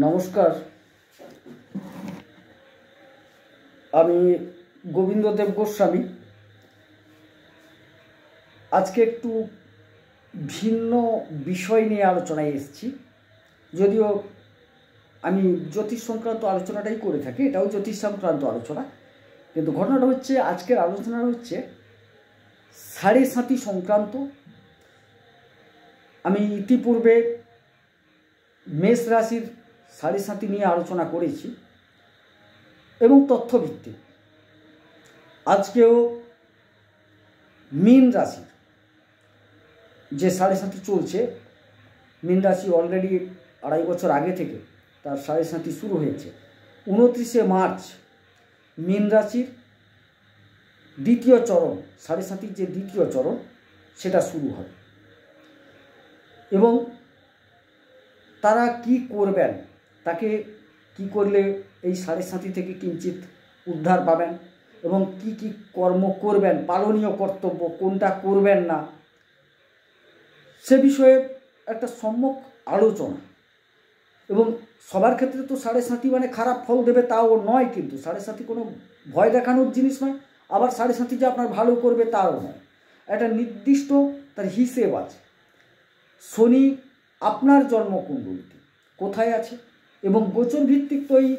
নমস্কার, আমি গোবিন্দদেব গোস্বামী। আজকে একটু ভিন্ন বিষয় নিয়ে আলোচনায় এসেছি। যদিও আমি জ্যোতিষ সংক্রান্ত আলোচনাটাই করে থাকি, এটাও জ্যোতিষ সংক্রান্ত আলোচনা, কিন্তু ঘটনাটা হচ্ছে আজকের আলোচনাটা হচ্ছে সাড়ে সাতি সংক্রান্ত। আমি ইতিপূর্বে মেষ রাশির সাড়ে সাতি নিয়ে আলোচনা করেছি এবং তথ্যভিত্তিক। আজকেও মীন রাশির যে সাড়ে সাতি চলছে, মীন রাশি অলরেডি 2.5 বছর আগে থেকে তার সাড়ে সাতি শুরু হয়েছে। 29শে মার্চ মীন রাশির দ্বিতীয় চরণ, সাড়ে সাতির যে দ্বিতীয় চরণ সেটা শুরু হয় এবং তারা কি করবেন, তাকে কি করলে এই সাড়ে সাতি থেকে কিঞ্চিত উদ্ধার পাবেন এবং কি কি কর্ম করবেন, পালনীয় কর্তব্য কোনটা করবেন না, সে বিষয়ে একটা সম্যক আলোচনা। এবং সবার ক্ষেত্রে তো সাড়ে সাতি মানে খারাপ ফল দেবে তাও নয়, কিন্তু সাড়ে সাতি কোনো ভয় দেখানোর জিনিস নয়, আবার সাড়ে সাতি যে আপনার ভালো করবে তাও নয়। একটা নির্দিষ্ট তার হিসেব আছে। শনি আপনার জন্মকুণ্ডলিতে কোথায় আছে এবং গোচর ভিত্তিক তো এই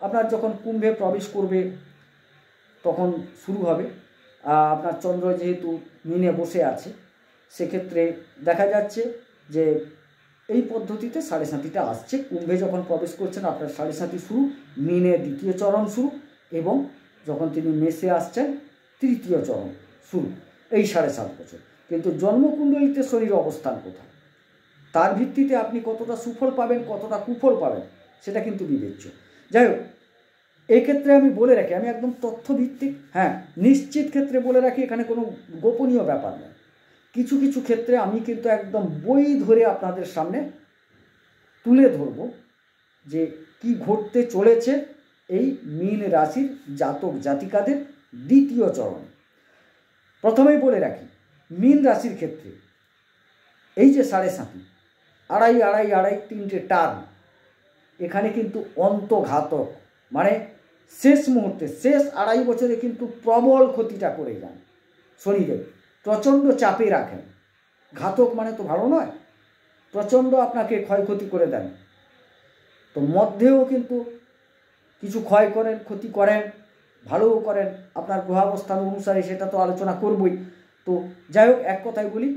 আপনার যখন কুম্ভে প্রবেশ করবে তখন শুরু হবে। আপনার চন্দ্র যেহেতু মীনে বসে আছে, সেক্ষেত্রে দেখা যাচ্ছে যে এই পদ্ধতিতে সাড়ে সাতিটা আসছে। কুম্ভে যখন প্রবেশ করছেন আপনার সাড়ে সাতি শুরু, মীনে দ্বিতীয় চরণ শুরু এবং যখন তিনি মেষে আসছেন তৃতীয় চরণ শুরু, এই 7.5 বছর। কিন্তু জন্মকুণ্ডলিতে শনির অবস্থান কোথায়, তার ভিত্তিতে আপনি কতটা সুফল পাবেন কতটা কুফল পাবেন সেটা কিন্তু বিবেচ্য। যাই হোক, এক্ষেত্রে আমি বলে রাখি, আমি একদম তথ্যভিত্তিক, হ্যাঁ নিশ্চিত ক্ষেত্রে বলে রাখি, এখানে কোনো গোপনীয় ব্যাপার নয়। কিছু কিছু ক্ষেত্রে আমি কিন্তু একদম বই ধরে আপনাদের সামনে তুলে ধরব যে কি ঘটতে চলেছে এই মীন রাশির জাতক জাতিকাদের দ্বিতীয় চরণ। প্রথমেই বলে রাখি, মীন রাশির ক্ষেত্রে এই যে সাড়ে সাতি, আড়াই আড়াই আড়াই 3টে টার্ম, এখানে কিন্তু অন্তঘাতক, মানে শেষ মুহূর্তে শেষ 2.5 বছরে কিন্তু প্রবল ক্ষতিটা করে যান শনিদেব, প্রচণ্ড চাপে রাখেন। ঘাতক মানে তো ভালো নয়, প্রচণ্ড আপনাকে ক্ষয়ক্ষতি করে দেন। তো মধ্যেও কিন্তু কিছু ক্ষয় করেন, ক্ষতি করেন, ভালোও করেন, আপনার গ্রহাবস্থান অনুসারে সেটা তো আলোচনা করবই। তো যাই হোক, এক কথায় বলি,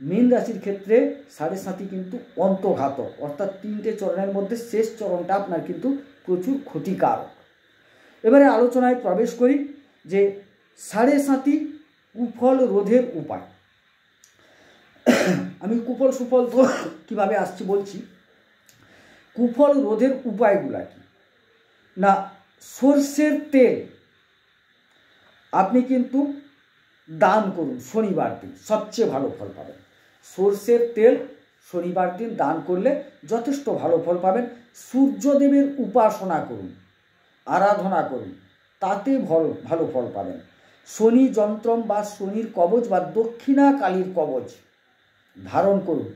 মীন রাশির ক্ষেত্রে সাড়ে সাতি কিন্তু অন্তঘাতক, অর্থাৎ 3টে চরণের মধ্যে শেষ চরণটা আপনার কিন্তু প্রচুর ক্ষতিকারক। এবারে আলোচনায় প্রবেশ করি যে সাড়ে সাতি কুফল রোধের উপায়। আমি কুফল সুফল তো কীভাবে আসছি বলছি। কুফল রোধের উপায়গুলা কি না, সর্ষের তেল আপনি কিন্তু দান করুন শনিবার দিন, সবচেয়ে ভালো ফল পাবেন। সর্ষের তেল শনিবার দিন দান করলে যথেষ্ট ভালো ফল পাবেন। সূর্যদেবের উপাসনা করুন, আরাধনা করুন, তাতে ভালো ফল পাবেন। শনি যন্ত্রম বা শনির কবচ বা দক্ষিণা কালীর কবচ ধারণ করুন,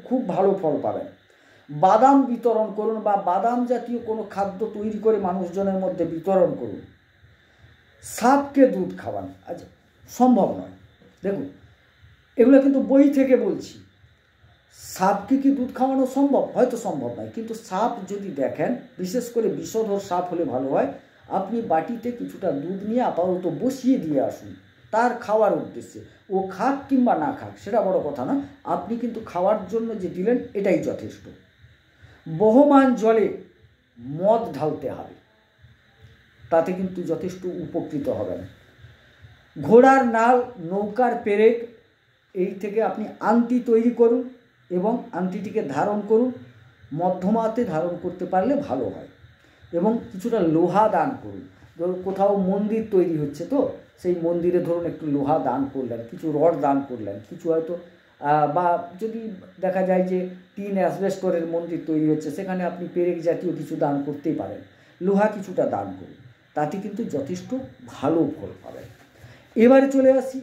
খুব ভালো ফল পাবেন। বাদাম বিতরণ করুন বা বাদাম জাতীয় কোনো খাদ্য তৈরি করে মানুষজনের মধ্যে বিতরণ করুন। সাপকে দুধ খাওয়ান, আচ্ছা সম্ভব নয়, দেখুন এগুলো কিন্তু বই থেকে বলছি। সাপকে কি দুধ খাওয়ানো সম্ভব? হয়তো সম্ভব নয়, কিন্তু সাপ যদি দেখেন, বিশেষ করে বিষধর সাপ হলে ভালো হয়, আপনি বাটিতে কিছুটা দুধ নিয়ে আপাতত বসিয়ে দিয়ে আসুন তার খাওয়ার উদ্দেশ্যে। ও খাক কিংবা না খাক সেটা বড় কথা না, আপনি কিন্তু খাওয়ার জন্য যে দিলেন এটাই যথেষ্ট। বহমান জলে মদ ঢালতে হবে, তাতে কিন্তু যথেষ্ট উপকৃত হবেন। ঘোড়ার নাল, নৌকার পেরেক, এই থেকে আপনি আংটি তৈরি করুন এবং আংটিটিকে ধারণ করুন। মধ্যমাতে ধারণ করতে পারলে ভালো হয়। এবং কিছুটা লোহা দান করুন। ধরুন কোথাও মন্দির তৈরি হচ্ছে, তো সেই মন্দিরে ধরুন একটু লোহা দান করলেন, কিছু রড দান করলেন, কিছু হয়তো বা যদি দেখা যায় যে টিন অ্যাসবেস্টরের মন্দির তৈরি হচ্ছে, সেখানে আপনি পেরেক জাতীয় কিছু দান করতেই পারেন। লোহা কিছুটা দান করুন, তাতে কিন্তু যথেষ্ট ভালো ফল পাবেন। এবারে চলে আসি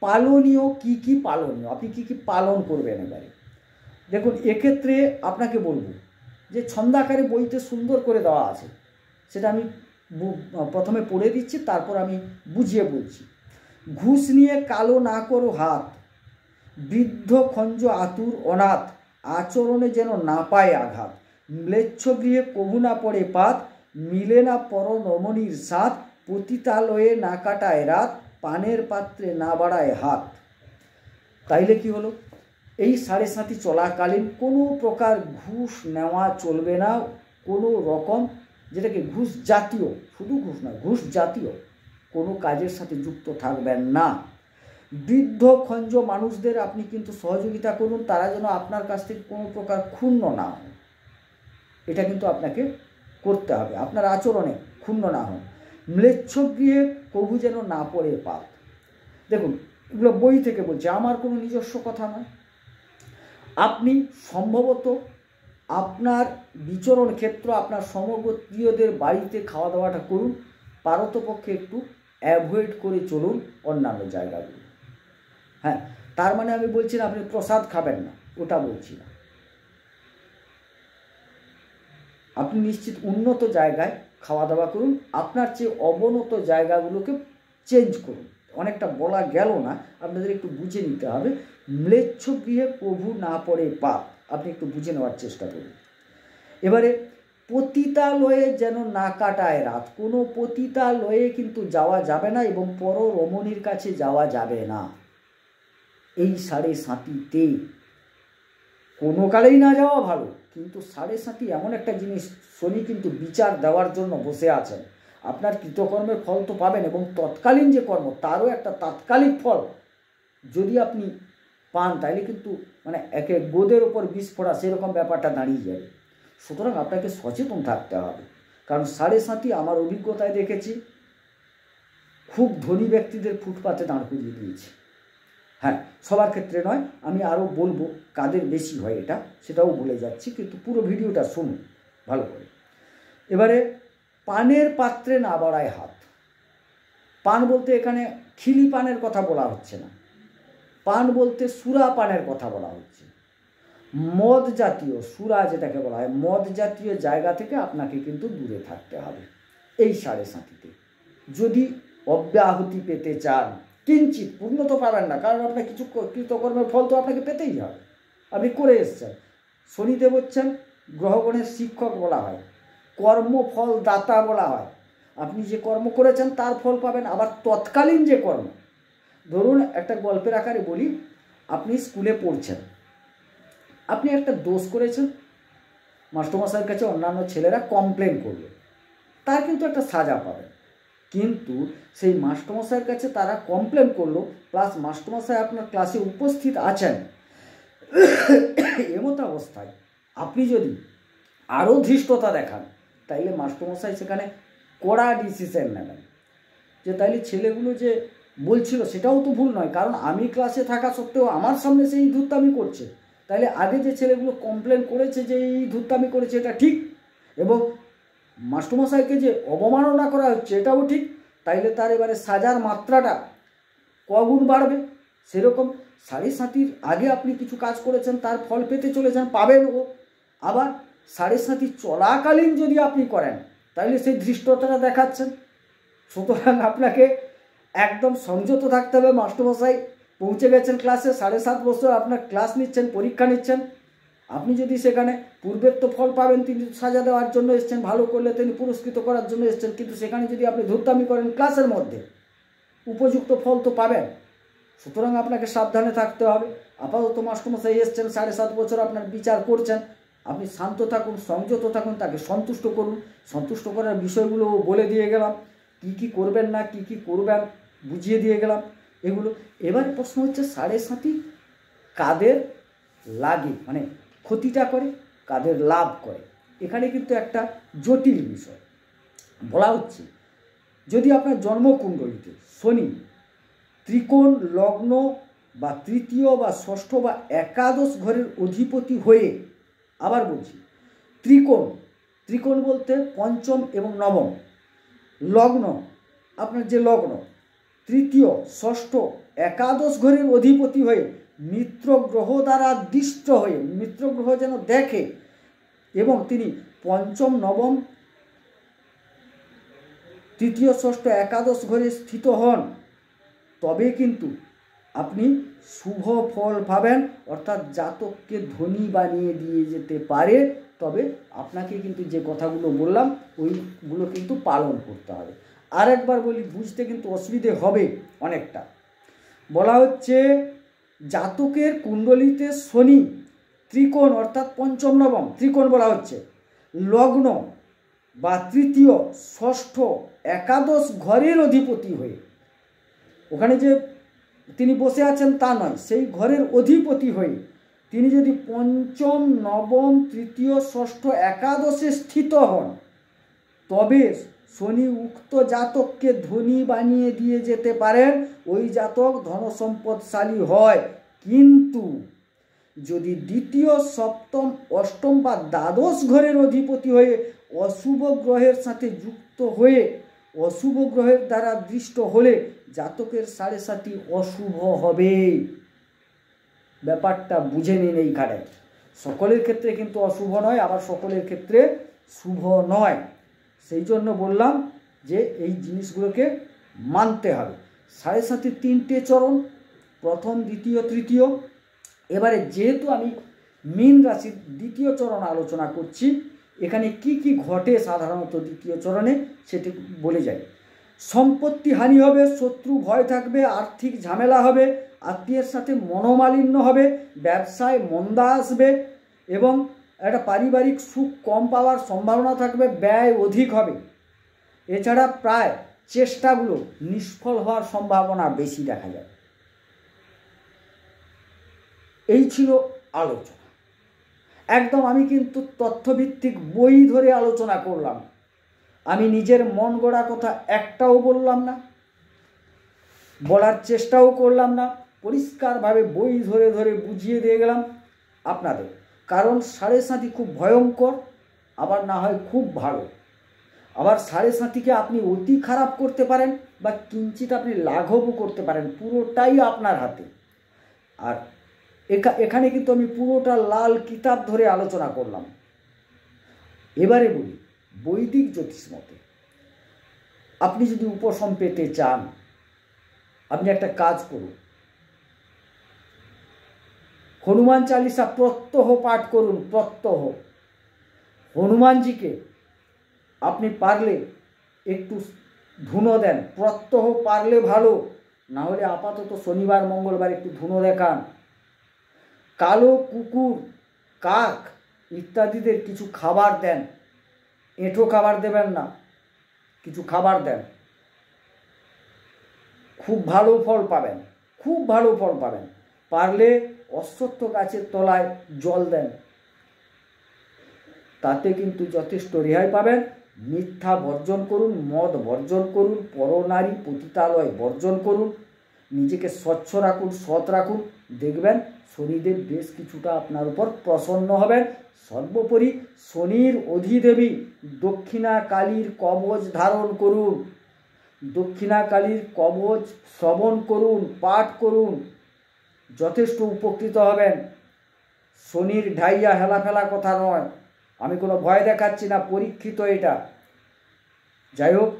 পালনীয়, কি পালনীয়, আপনি কি পালন করবেন। এবারে দেখুন, এক্ষেত্রে আপনাকে বলবো যে ছন্দাকারে বইতে সুন্দর করে দেওয়া আছে, সেটা আমি প্রথমে পড়ে দিচ্ছি, তারপর আমি বুঝিয়ে বলছি। ঘুষ নিয়ে কালো না করো হাত, বৃদ্ধ খঞ্জ আতুর অনাথ, আচরণে যেন না পায় আঘাত, ম্লেচ্ছ গৃহে কভু না পড়ে পাত, মিলে না পর নমনীর সাথ, পতিতালয়ে না কাটায় রাত, পানের পাত্রে না বাড়ায় হাত। তাইলে কি হলো, এই সাড়ে সাতি চলাকালীন কোনো প্রকার ঘুষ নেওয়া চলবে না, কোনো রকম যেটাকে ঘুষ জাতীয়, শুধু ঘুষ না, ঘুষ জাতীয় কোনো কাজের সাথে যুক্ত থাকবেন না। বৃদ্ধ খঞ্জ মানুষদের আপনি কিন্তু সহযোগিতা করুন, তারা যেন আপনার কাছ থেকে কোনো প্রকার ক্ষুণ্ণ না হন, এটা কিন্তু আপনাকে করতে হবে, আপনার আচরণে ক্ষুণ্ণ না হন। ম্লেচ্ছ গৃহে কভু যেন না পড়ে পাত। দেখুন, এগুলো বই থেকে বলছে, আমার কোনো নিজস্ব কথা নয়। আপনি সম্ভবত আপনার বিচরণ ক্ষেত্র, আপনার সমগোত্রীয়দের বাড়িতে খাওয়া দাওয়াটা করুন, পারতপক্ষে একটু অ্যাভয়েড করে চলুন অন্যান্য জায়গাগুলো। হ্যাঁ, তার মানে আমি বলছি না আপনি প্রসাদ খাবেন না, ওটা বলছি না। আপনি নিশ্চিত উন্নত জায়গায় খাওয়া দাওয়া করুন, আপনার চেয়ে অবনত জায়গাগুলোকে চেঞ্জ করুন। অনেকটা বলা গেল না, আপনাদের একটু বুঝে নিতে হবে। ম্লেচ্ছ গৃহে প্রভু না পড়ে পাপ, আপনি একটু বুঝে নেওয়ার চেষ্টা করুন। এবারে পতিতালয়ে যেন না কাটায় রাত, কোনো পতিতালয়ে কিন্তু যাওয়া যাবে না এবং পর রমণীর কাছে যাওয়া যাবে না। এই সাড়ে সাতিতে কোনো কালেই না যাওয়া ভালো, কিন্তু সাড়ে সাতি এমন একটা জিনিস, শনি কিন্তু বিচার দেওয়ার জন্য বসে আছেন। আপনার কৃতকর্মের ফল তো পাবেন, এবং তৎকালীন যে কর্ম তারও একটা তাৎকালিক ফল যদি আপনি পান, তাইলে কিন্তু মানে একে গোদের ওপর বিষ ফোড়া সেরকম ব্যাপারটা দাঁড়িয়ে যাবে। সুতরাং আপনাকে সচেতন থাকতে হবে, কারণ সাড়ে সাতি আমার অভিজ্ঞতায় দেখেছি খুব ধনী ব্যক্তিদের ফুটপাতে দাঁড় করিয়ে দিয়েছে। হ্যাঁ, সবার ক্ষেত্রে নয়, আমি আরও বলবো কাদের বেশি হয় এটা, সেটাও বলে যাচ্ছি, কিন্তু পুরো ভিডিওটা শুনুন ভালো করে। এবারে পানের পাত্রে না বাড়ায় হাত। পান বলতে এখানে খিলি পানের কথা বলা হচ্ছে না, পান বলতে সুরা পানের কথা বলা হচ্ছে। মদ জাতীয়, সুরা যেটাকে বলা হয়, মদ জাতীয় জায়গা থেকে আপনাকে কিন্তু দূরে থাকতে হবে এই সাড়ে সাতিতে। যদি অব্যাহতি পেতে চান, কিঞ্চিত, পূর্ণ তো পাবেন না, কারণ আপনার কিছু কৃতকর্মের ফল তো আপনাকে পেতেই হবে, আপনি করে এসছেন। শনিদেব হচ্ছেন গ্রহগণের শিক্ষক বলা হয়, কর্মফল দাতা বলা হয়। আপনি যে কর্ম করেছেন তার ফল পাবেন। আবার তৎকালীন যে কর্ম, ধরুন একটা গল্পের আকারে বলি, আপনি স্কুলে পড়ছেন, আপনি একটা দোষ করেছেন, মাস্টারমশাইয়ের কাছে অন্যান্য ছেলেরা কমপ্লেন করবে, তার কিন্তু একটা সাজা পাবেন। কিন্তু সেই মাস্টারমশাইয়ের কাছে তারা কমপ্লেন করলো, প্লাস মাস্টারমশাই আপনার ক্লাসে উপস্থিত আছেন, এমত অবস্থায় আপনি যদি আরও ধৃষ্টতা দেখান, তাইলে মাস্টারমশাই সেখানে কড়া ডিসিশন নেবেন যে তাইলে ছেলেগুলো যে বলছিল সেটাও তো ভুল নয়, কারণ আমি ক্লাসে থাকা সত্ত্বেও আমার সামনে সেই ধূর্তামি করছে, তাইলে আগে যে ছেলেগুলো কমপ্লেন করেছে যে এই ধূর্তামি করেছে এটা ঠিক, এবং মাস্টারমশাইকে যে অবমাননা করা হচ্ছে এটাও ঠিক, তাইলে তার এবারে সাজার মাত্রাটা কগুণ বাড়বে। সেরকম সাড়ে সাতির আগে আপনি কিছু কাজ করেছেন, তার ফল পেতে চলেছেন, পাবেনও। আবার সাড়ে সাতি চলাকালীন যদি আপনি করেন, তাইলে সেই ধৃষ্টতাটা দেখাচ্ছেন। সুতরাং আপনাকে একদম সংযত থাকতে হবে। মাস্টারমশাই পৌঁছে গেছেন ক্লাসে, 7.5 বছর আপনার ক্লাস নিচ্ছেন, পরীক্ষা নিচ্ছেন, আপনি যদি সেখানে পূর্বের তো ফল পাবেন, তিনি সাজা দেওয়ার জন্য এসছেন, ভালো করলে তিনি পুরস্কৃত করার জন্য এসছেন, কিন্তু সেখানে যদি আপনি ধূর্তামি করেন ক্লাসের মধ্যে, উপযুক্ত ফল তো পাবেন। সুতরাং আপনাকে সাবধানে থাকতে হবে। আপাতত মাস্টারমশাই এসছেন, 7.5 বছর আপনার বিচার করছেন, আপনি শান্ত থাকুন, সংযত থাকুন, তাকে সন্তুষ্ট করুন। সন্তুষ্ট করার বিষয়গুলো বলে দিয়ে গেলাম, কি কি করবেন না, কি কি করবেন বুঝিয়ে দিয়ে গেলাম এগুলো। এবার প্রশ্ন হচ্ছে সাড়ে সাতি কাদের লাগে, মানে ক্ষতিটা করে, কাদের লাভ করে, এখানে কিন্তু একটা জটিল বিষয় বলা হচ্ছে। যদি আপনার জন্মকুণ্ডলিতে শনি ত্রিকোণ লগ্ন বা তৃতীয় বা ষষ্ঠ বা একাদশ ঘরের অধিপতি হয়ে, আবার বলছি ত্রিকোণ, ত্রিকোণ বলতে পঞ্চম এবং নবম, লগ্ন আপনার যে লগ্ন, তৃতীয় ষষ্ঠ একাদশ ঘরের অধিপতি হয়ে মিত্র গ্রহ দ্বারা দিষ্ট হয়ে, মিত্র গ্রহ যেন দেখে এবং তিনি পঞ্চম, নবম, তৃতীয়, ষষ্ঠ, একাদশ ঘরে স্থিত হন, তবে কিন্তু আপনি শুভ ফল পাবেন, অর্থাৎ জাতককে ধনী বানিয়ে দিয়ে যেতে পারে। তবে আপনাকে কিন্তু যে কথাগুলো বললাম ওইগুলো কিন্তু পালন করতে হবে। আর একবার বলি, বুঝতে কিন্তু অসুবিধে হবে অনেকটা। বলা হচ্ছে জাতকের কুণ্ডলিতে শনি ত্রিকোণ, অর্থাৎ পঞ্চম, নবম ত্রিকোণ বলা হচ্ছে, লগ্ন বা তৃতীয়, ষষ্ঠ, একাদশ ঘরের অধিপতি হয়ে, ওখানে যে তিনি বসে আছেন তা নয়, সেই ঘরের অধিপতি হয়ে তিনি যদি পঞ্চম, নবম, তৃতীয়, ষষ্ঠ, একাদশে স্থিত হন, তবে শনি উক্ত জাতককে ধনী বানিয়ে দিয়ে যেতে পারেন। ওই জাতক ধনসম্পদশালী হয়। কিন্তু যদি দ্বিতীয়, সপ্তম, অষ্টম বা দ্বাদশ ঘরের অধিপতি হয়ে অশুভ গ্রহের সাথে যুক্ত হয়ে অশুভ গ্রহের দ্বারা দৃষ্ট হলে জাতকের 7.5 অশুভ হবে। ব্যাপারটা বুঝে নিন এইখানে। সকলের ক্ষেত্রে কিন্তু অশুভ নয়, আবার সকলের ক্ষেত্রে শুভ নয়। সেই জন্য বললাম যে এই জিনিসগুলোকে মানতে হবে। 7.5 3টে চরণ, প্রথম, দ্বিতীয়, তৃতীয়। এবারে যেহেতু আমি মীন রাশির দ্বিতীয় চরণ আলোচনা করছি, এখানে কি কি ঘটে সাধারণত দ্বিতীয় চরণে সেটি বলে যাই। সম্পত্তি হানি হবে, শত্রু ভয় থাকবে, আর্থিক ঝামেলা হবে, আত্মীয়ের সাথে মনোমালিন্য হবে, ব্যবসায় মন্দা আসবে এবং একটা পারিবারিক সুখ কম পাওয়ার সম্ভাবনা থাকবে, ব্যয় অধিক হবে। এছাড়া প্রায় চেষ্টাগুলো নিষ্ফল হওয়ার সম্ভাবনা বেশি দেখা যায়। এই ছিল আলোচনা। একদম আমি কিন্তু তথ্যভিত্তিক বই ধরে আলোচনা করলাম। আমি নিজের মন গড়া কথা একটাও বললাম না, বলার চেষ্টাও করলাম না। পরিষ্কারভাবে বই ধরে ধরে বুঝিয়ে দিয়ে গেলাম আপনাদের। কারণ 7.5 খুব ভয়ঙ্কর, আবার না হয় খুব ভালো। আবার 7.5কে আপনি অতি খারাপ করতে পারেন বা কিঞ্চিত আপনি লাঘবও করতে পারেন, পুরোটাই আপনার হাতে। আর এখানে কিন্তু আমি পুরোটা লাল কিতাব ধরে আলোচনা করলাম। এবারে বলি, বৈদিক জ্যোতিষ মতে আপনি যদি উপশম পেতে চান, আপনি একটা কাজ করুন, হনুমান চালিসা প্রত্যহ পাঠ করুন। প্রত্যহ হনুমানজিকে আপনি পারলে একটু ধুনো দেন। প্রত্যহ পারলে ভালো, না হলে আপাতত শনিবার, মঙ্গলবার একটু ধুনো দেখান। কালো কুকুর, কাক ইত্যাদিদের কিছু খাবার দেন। এঁঠো খাবার দেবেন না, কিছু খাবার দেন। খুব ভালো ফল পাবেন, খুব ভালো ফল পাবেন। পারলে অশ্বত্থ গাছের তলায় জল দেন, তাতে কিন্তু যথেষ্ট রেহাই পাবেন। মিথ্যা বর্জন করুন, মদ বর্জন করুন, পরনারী পতিতালয় বর্জন করুন, নিজেকে স্বচ্ছ রাখুন, সৎ রাখুন। দেখবেন শনিদেব বেশ কিছুটা আপনার উপর প্রসন্ন হবেন। সর্বোপরি শনির অধিদেবী দক্ষিণা কালীর কবচ ধারণ করুন, দক্ষিণা কালীর কবচ শ্রবণ করুন, পাঠ করুন, যথেষ্ট উপকৃত হবেন। শনির ঢাইয়া হেলাফেলা কথা নয়, আমি কোনো ভয় দেখাচ্ছি না, পরীক্ষিত এটা। যাই হোক,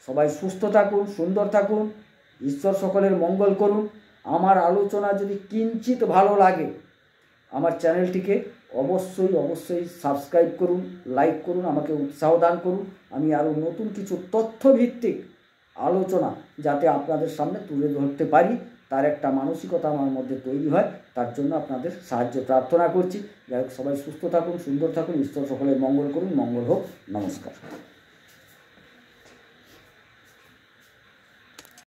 সবাই সুস্থ থাকুন, সুন্দর থাকুন, ঈশ্বর সকলের মঙ্গল করুন। আমার আলোচনা যদি কিঞ্চিত ভালো লাগে, আমার চ্যানেলটিকে অবশ্যই সাবস্ক্রাইব করুন, লাইক করুন, আমাকে উৎসাহ দান করুন। আমি আরও নতুন কিছু তথ্যভিত্তিক আলোচনা যাতে আপনাদের সামনে তুলে ধরতে পারি, তার একটা মানসিকতা আমার মধ্যে তৈরি হয়, তার জন্য আপনাদের সাহায্য প্রার্থনা করছি। যাই হোক, সবাই সুস্থ থাকুন, সুন্দর থাকুন, ঈশ্বর সকলের মঙ্গল করুন। মঙ্গল হোক। নমস্কার।